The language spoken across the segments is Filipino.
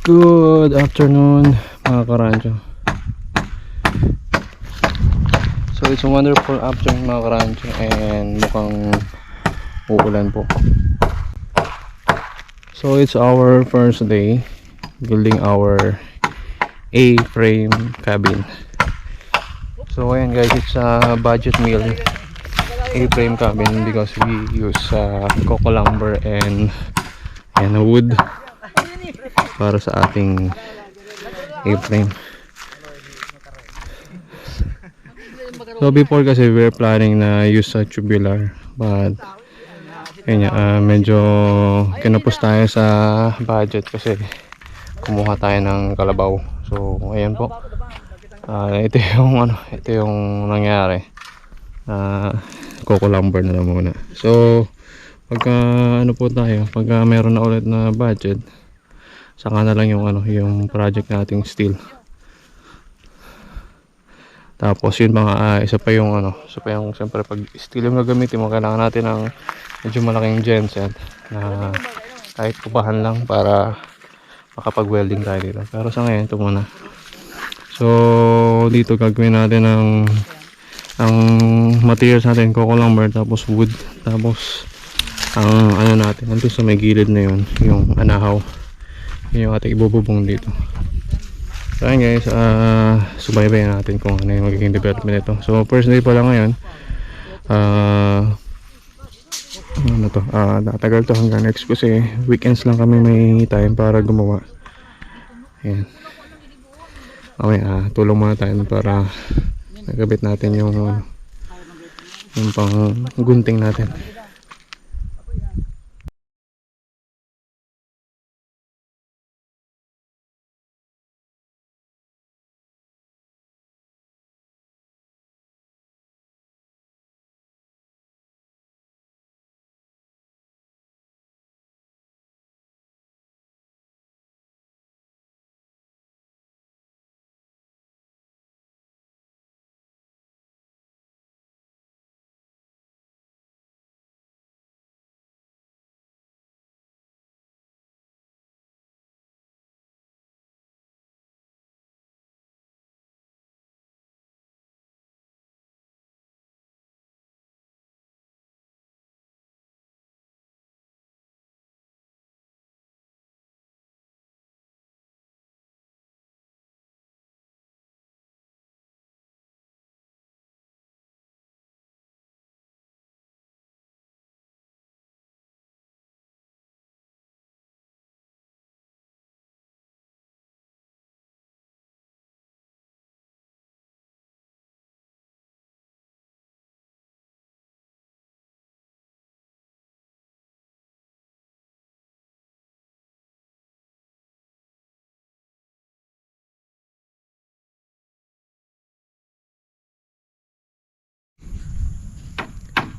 Good afternoon mga karancho. So it's a wonderful afternoon mga karancho, and mukhang uulan po. So it's our first day building our A-frame cabin. So ayan guys, it's a budget meal A-frame cabin because we use coco lumber and wood para sa ating A-frame. So before kasi we're planning na use a tubular, but medyo kinapos tayo sa budget kasi kumuha tayo ng kalabaw. So ayan po, ito yung nangyari. Coco lumber na lang muna. So pagka pagka meron na ulit na budget, saka na lang yung project nating steel. Tapos yun isa pa yung siyempre pag steel yung gagamitin mo, kailangan natin ng medyo malaking genset na kahit kubahan lang para makapag-welding tayo dito. Pero sa ngayon ito muna. So dito gagawin natin ang materials natin, coco lumber, tapos wood, tapos ang natin nandun sa may gilid na yun, yung anahaw, yun yung ating ibububong dito. So ayun guys, subaybayan natin kung ano yung magiging development nito. So first day pa lang ngayon. Tatagal to hanggang next kasi weekends lang kami may time para gumawa. Ayan. Okay, tulong muna tayo para nagabit natin yung pang gunting natin.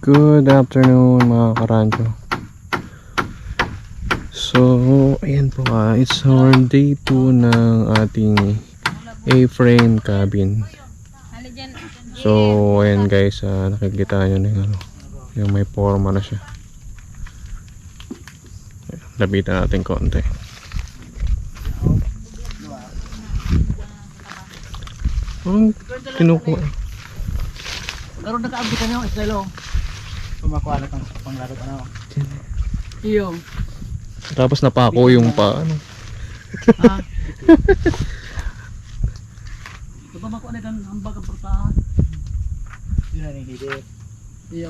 Good afternoon mga karancho. So ayan po, it's our day 2 ng ating A-frame cabin. So ayan guys, nakikita nyo na yung may forma na siya. Lapitan natin konti. Ang kinukuha karon nakaabot ka nyo, Estelo. Pumakuha na kang panglaro ka na. Iyo. tapos napako yung pa Ha? Diba makuha na kang hambag ang portahan? Yun na rin higit. Iyo.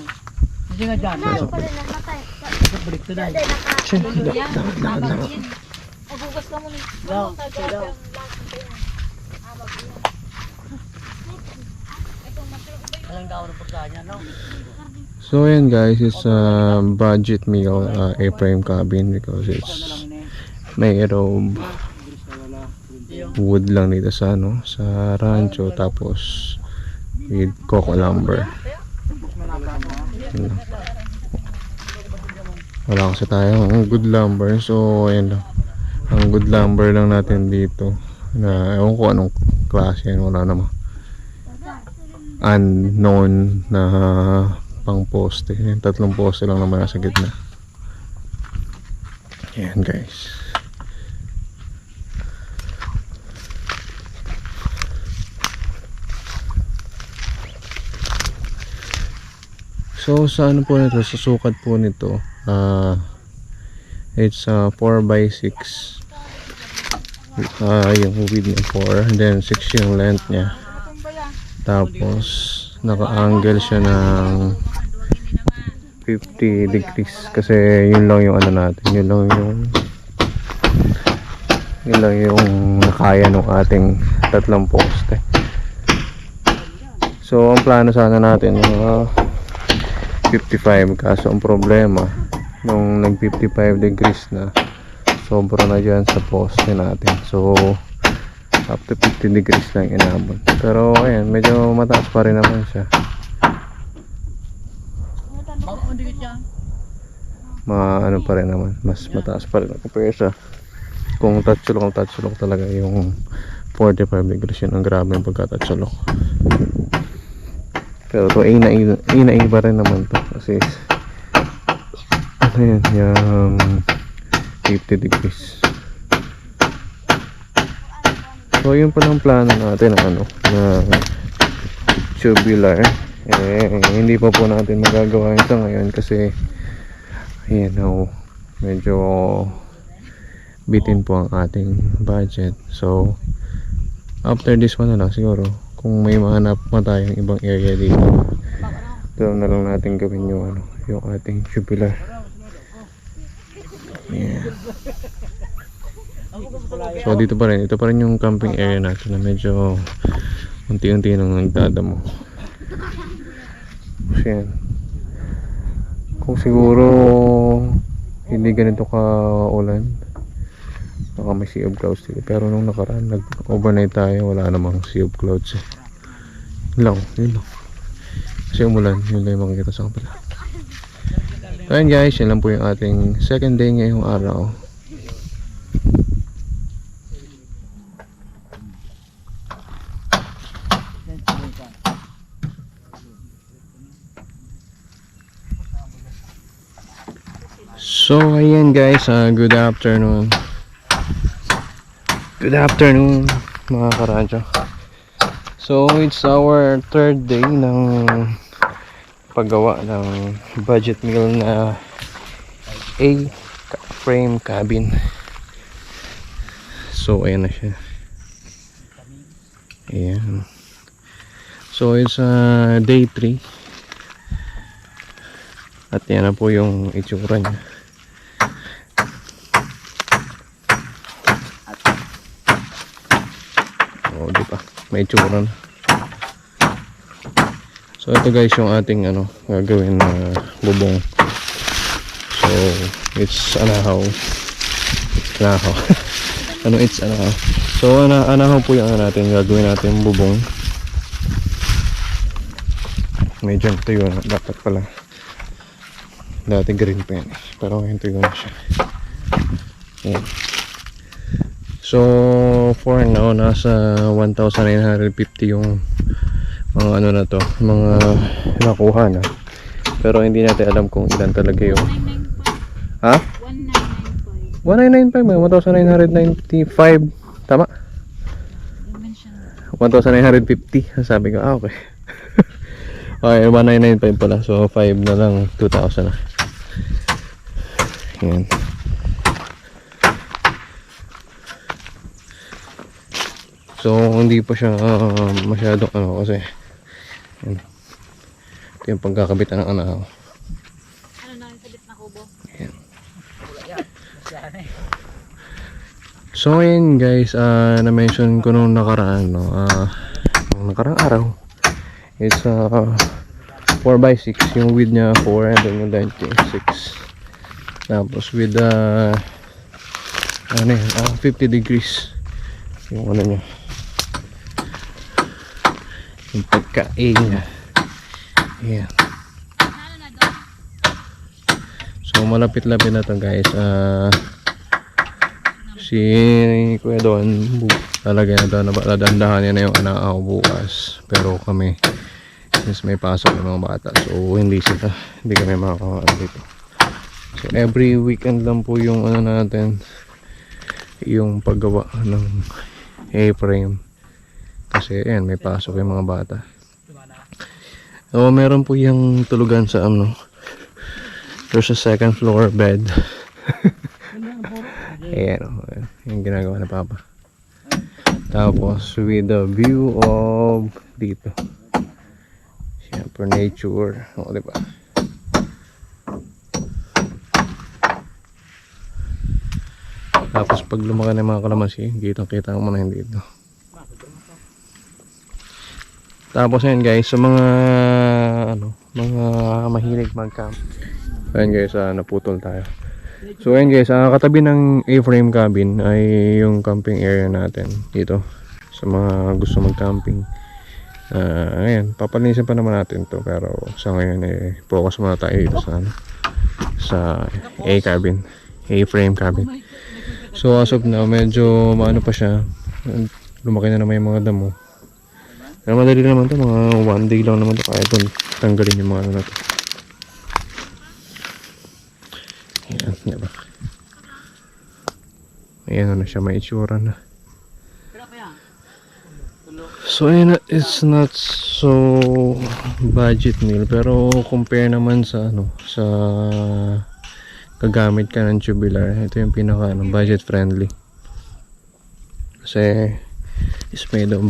Hindi nga dyan. Iyo. Balik to dahil. Magugas ka muna. Daw. Alang daw ng portahan niya, no? So ayan guys, it's a budget meal A-frame cabin because it's made of wood lang dito sa sa rancho, tapos with coco lumber. Wala kasi tayong good lumber, so ayan lang. Ang good lumber lang natin dito na ewan ko anong klase yan, wala naman unknown na pang poste. Yung 3 poste lang naman nasa gitna. Ayan guys. So sa ano po nito, sa sukat po nito, it's 4x6. Yung width niya 4, then 6 yung length niya. Tapos naka-angle siya ng 50 degrees kasi yun lang yung ano natin, yun lang yung nakaya ng ating tatlong poste. So ang plano sana natin 55, kaso ang problema nung nag 55 degrees na, sobra na dyan sa poste natin. So up to 50 degrees lang inabot. Pero ayan, medyo mataas pa rin naman siya. Ano pa rin naman, mas mataas pa rin compare sa kung touch lock talaga yung 45 degrees. Yun ang grabe yung pagka touch lock. Pero to A na A pa rin naman to kasi ano yan, yung 50 degrees. So yun pa lang plano natin na tubular. Hindi pa po natin magagawa yun sa ngayon kasi ayan, medyo bitin po ang ating budget. So after this one na lang siguro, kung may mahanap pa tayong ibang area dito, doon na lang natin gawin yung yung ating tubular. Yeah. So dito pa rin, ito pa rin yung camping area natin na medyo unti-unti nang nagdadamo. So yan, kung siguro hindi ganito ka ulan, baka may sea of clouds dito. Pero nung nakaraan nag-overnight tayo, wala namang sea of clouds eh. Yun lang kasi umulan, yun lang yung makikita sa kapila. So yun guys, yun lang po yung ating second day ngayong araw. So ayan guys, good afternoon mga karadyo. So it's our third day ng paggawa ng budget meal na A-frame cabin. So ayan na siya. Ayan. So it's day 3 at yan na po yung itsura niya. Diba? May itsura na. So ito guys yung ating gagawin na bubong. So it's anahaw. So anahaw po yung natin gagawin natin bubong. Medyo tuyo na dapat pala. Dati green pa yan pero ngayon tuyo na siya. Ayan. So for now nasa 1,950 yung mga na to, mga nakuha na. Pero hindi natin alam kung ilan talaga yung 1995 1995 tama? 1,950 sabi ko, okay. Okay, 1995 pala, so 5 na lang, 2,000 na. Yan. So hindi pa siya masyadong kasi yan. Ito yung pagkakabit ng anahaw. Ano na yung sabit na kubo? Yan. So yun guys, na-mention ko nung nakaraan nakarang araw, it's 4x6 yung width niya 4 and then yung length 6. Tapos with 50 degrees yung niya, yung pagka-A niya. Ayan. So malapit-lapit na to guys. Si Kuya Don talaga na to, nadandahan niya na yung anak ako bukas. Pero kami, since may pasok ng mga bata, so hindi kami makakaano dito. So every weekend lang po yung natin, yung paggawa ng A-frame. Kasi ayan, may pasok yung mga bata. So, meron po yung tulugan sa ano. There's a second floor bed. Ayan, yung ginagawa na Papa. Tapos, with the view of dito. Siyempre, nature. O, diba? Tapos, pag lumaki ng mga kalamansi, kitang-kita mo na hindi dito. Tapos, ayan guys, sa mga mga mahilig mag-camp. Ayan guys, naputol tayo. So ayan guys, katabi ng A-frame cabin ay yung camping area natin dito. Sa mga gusto mag-camping. Ayan, papalinisin pa naman natin to, pero sa ngayon focus muna tayo dito sa A-cabin, A-frame cabin. So as of now, medyo maano pa siya. Lumaki na naman yung mga damo. Pero madali naman to, mga 1 day lang naman to, kaya ito tanggalin yung mga ano na to. Ayan, diba? Ayan na siya, may itsura na. So ayan, it's not so budget meal, pero compare naman sa sa gagamit ka ng tubular, ito yung pinaka budget friendly. Kasi is made of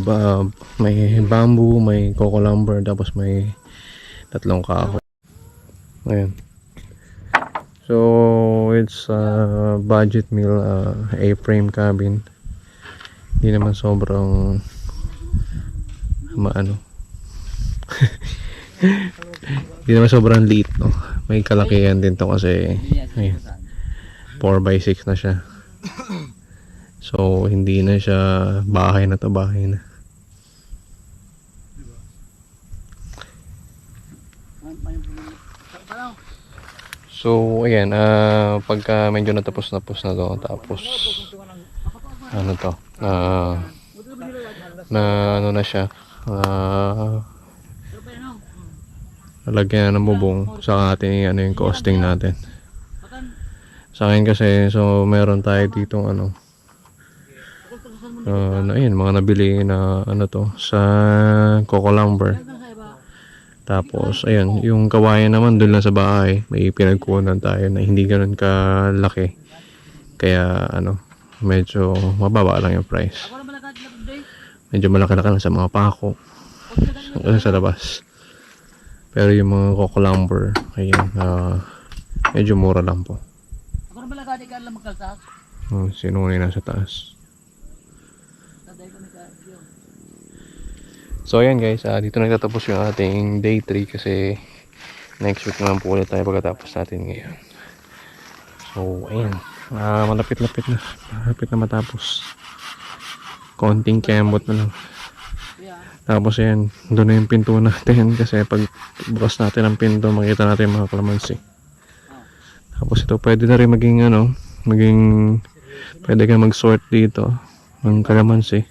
may bamboo, may coco lumber, tapos may 3 kahoy. Ayan. So it's a budget meal, A-frame cabin. Hindi naman sobrang maano. Hindi naman sobrang liit, no. May kalakihan din to kasi ayan, 4x6 na siya. So hindi na siya bahay na to, bahay na. So ayan, pagka medyo natapos na to, tapos ano to, na ano na siya, lalagyan na ng bubong, saka natin yung costing natin. Sa akin kasi, so meron tayo ditong ayun, mga nabili na sa coco lumber. Tapos ayun, yung kawayan naman doon lang sa bahay, may pinagkunan tayo na hindi ganoon kalaki. Kaya medyo mababa lang yung price. Medyo malaki-laki lang sa mga pako sa labas. Pero yung mga coco lumber, ayun, medyo mura lang po. Sinunay na sa taas. So ayan guys, dito nagtatapos yung ating day 3 kasi next week naman po ulit tayo pagkatapos natin ngayon. So ayan, malapit-lapit na. Malapit na matapos. Konting kembot na lang. Tapos ayan, doon na yung pinto natin kasi pag bukas natin ang pinto, makita natin yung mga kalamansi. Tapos ito pwede na rin maging pwede kang mag-sort dito ng kalamansi.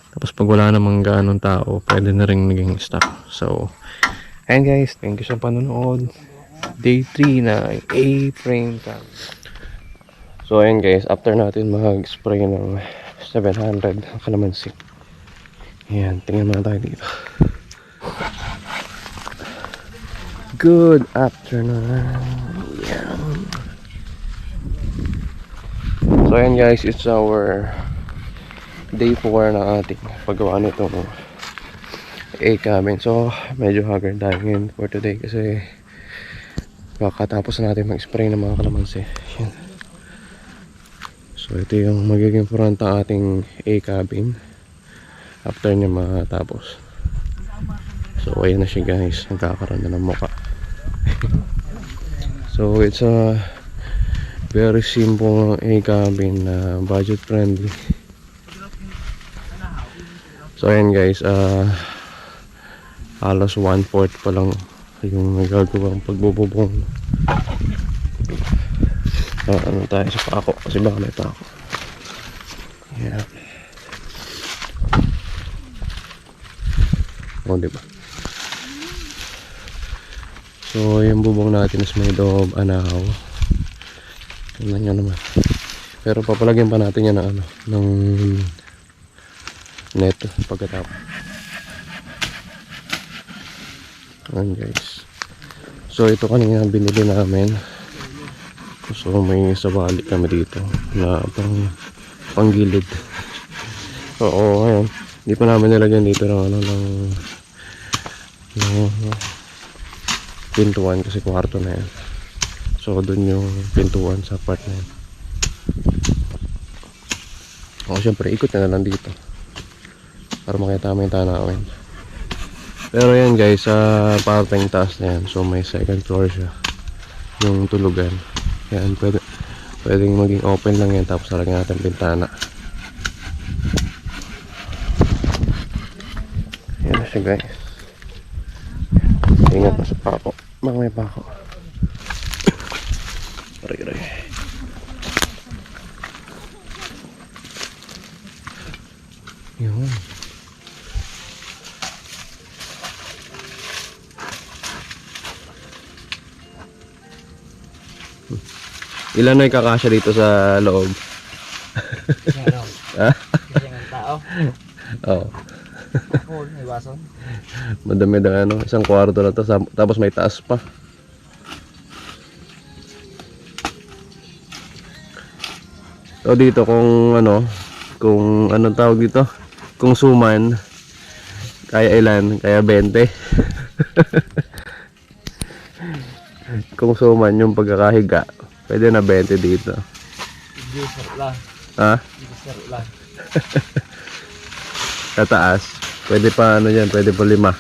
Tapos pag wala namang gaanong tao, pwede na rin naging stock. So, ayan guys, thank you sa panonood. Day 3 na A-frame cam. So ayan guys, after natin mag-spray ng 700 kalamansi. Ayan, tingnan muna tayo dito. Good afternoon. Ayan. So ayan guys, it's our day 4 na ating paggawa nito A-cabin. So medyo haggard tayo ngayon for today kasi kakatapos na natin mag-spray ng mga kalamansi. Yan. So ito yung magiging front ng ating A-cabin after niya matapos. So ayan na siya guys, nagkakaroon na ng muka. So it's a very simple A-cabin na budget friendly. So ayan guys, halos 1/4 pa lang yung nagagawang pagbububong. Ano tayo sa pako kasi baka may pako. Yeah. O diba? So yung bubong natin is made of anahaw. Tingnan nyo naman. Pero papalagyan pa natin yan ng net pagkatapos. Ayan guys. So ito kanina binili namin. So may sabali kami dito na panggilid. Oo, ngayon. Hindi pa namin nilagyan dito ng pintuan kasi kwarto na yan. So dun yung pintuan sa part na yan. O syempre ikot na lang dito para makita mo yung tanawin. Pero yan guys, sa parteng taas na yan, so may second floor siya, yung tulugan. Yan, pwedeng maging open lang yan, tapos nalagyan natin bintana. Yan na siya guys. Ingat na sa pako, mga may pako. Aray. Yun. Ilan na ikakasya dito sa loob? Ha? Kasi ng tao. Oo. Cool, may bason. Madami na ano, isang kwarto na to, tapos may taas pa. So dito kung anong tawag dito? Kung suman, kaya ilan? Kaya 20. Kung suman yung pagkakahiga, pwede na 20 dito. Hindi, sarap lang. Ha? Hindi, sarap lang. Sa taas, pwede pa yan, pwede pa 5.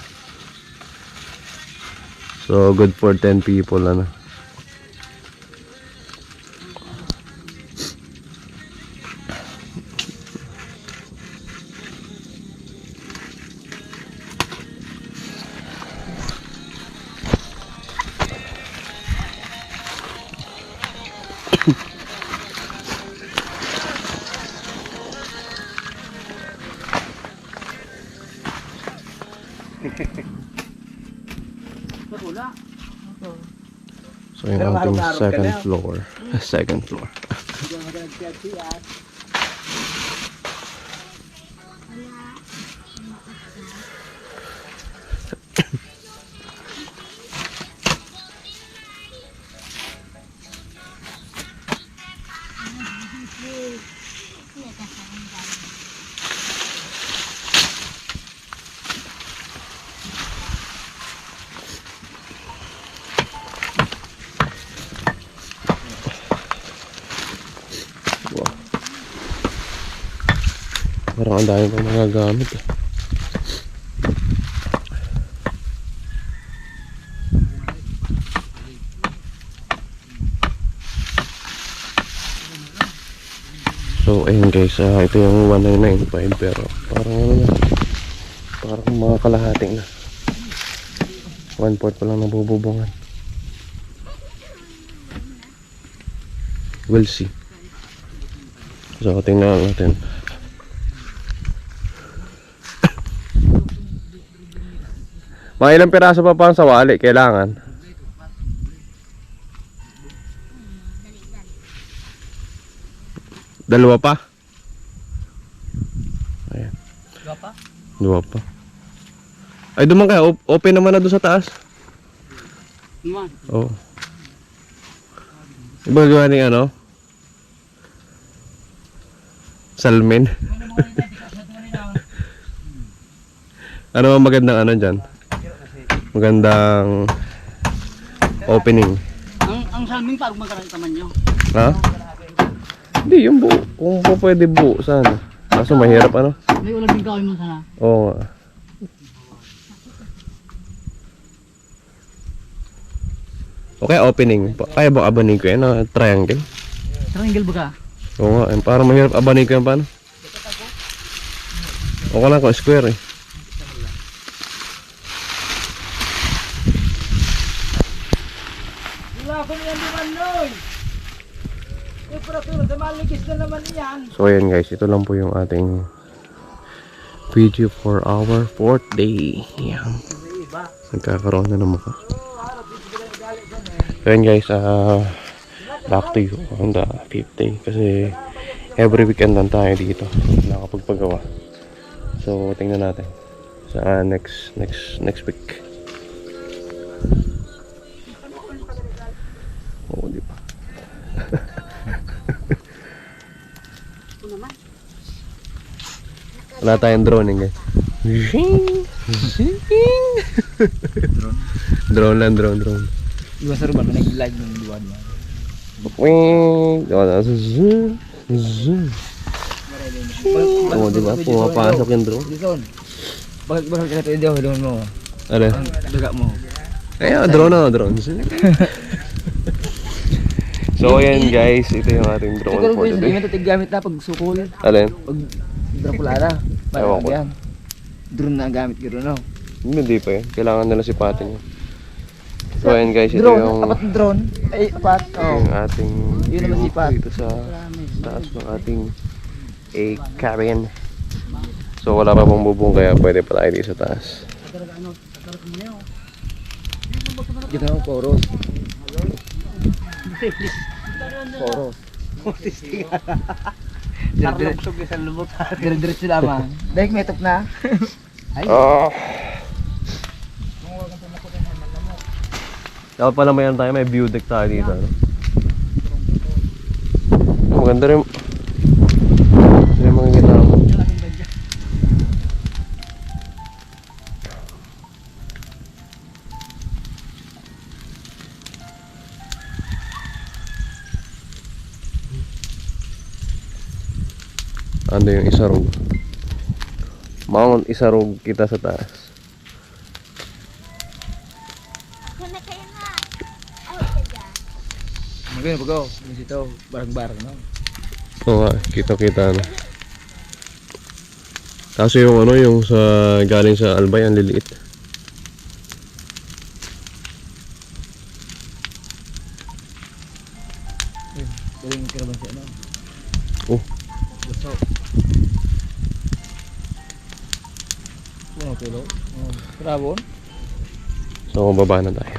So good for 10 people ano. Wala. So yung ating second floor. Second floor. Hindi ako nagsiya. Wow. Parang ang dami pang mga gamit eh. So ayun guys, ito yung 1995 pero parang parang mga kalahating na. 1/4 pa lang nabububungan. We'll see. So tingnan natin. Mga ilang piraso pa pang sawali kailangan? Dalawa pa? Ayan. Diba pa? Dua pa. Ay, duman kaya. Open naman na doon sa taas. Naman. Oo. Iba gawa ni ano? Salmin. Ano ang magandang ano dyan? Magandang opening. Ang salming parang magkarang taman nyo. Ha? Hindi, yung buo. Kung po pwede buo, sana. Kaso mahirap ano? May ulag din kawin mo sana. Oo nga. Okay, opening. Kaya ba abanin ko yan? Triangle? Triangle ba ka? Oo nga, parang mahirap abanin ko yan paano? Okay lang ko, square eh. Wala ko niyan di man noy. Temperatura, maligis na naman yan. So ayan guys, ito lang po yung ating video for our 4th day. Yan. Nagkakaroon na ng mukha. So ayan guys, back to you on the 5th day. Kasi every weekend lang tayo dito nakapagpagawa. So tingnan natin sa next week. Oo, di pa. Wala tayong drone guys. Drone lang, drone. Iwan sa rumah, nag-live ng duwan mo. Oo, di ba? Pumapasok yung drone. Dison, bakit ka natin hindi ako mo? Ano? Ang daga mo. Ayun, drone na, drone. So, ayan guys, ito yung ating drone Siguro for hindi today. mo ito gamit na pag sukol. Alin? Pag drapulada. Ewan ko. Yan. Drone na ang gamit ko no. Hindi pa yun. Kailangan nila sipatin yun. So, ayan guys, ito Drone, yung, apat na drone. Ay, apat. Oh. yung ating Yun naman view sipat. dito sa taas ng ating cabin. So, wala pa pong bubong kaya pwede pa tayo dito sa taas. Dito na poros. Poros. Dire-diretso lamang. Dahil may top na. Ay. Oh. Dapat pala may tayo, may view deck tayo dito. Ano? Maganda rin. Yung mga ginawa mo. Ando yung Isarog. Mount Isarog kita sa taas. Maganda bago. Dito bareng-bareng no. Oo nga, kita-kita na. Kaso yung ano, yung sa galing sa Albay, ang liliit. Galing ka naman siya no. Oh, Gusto. Ano tulo? Oh, Rabon. so baba na tayo.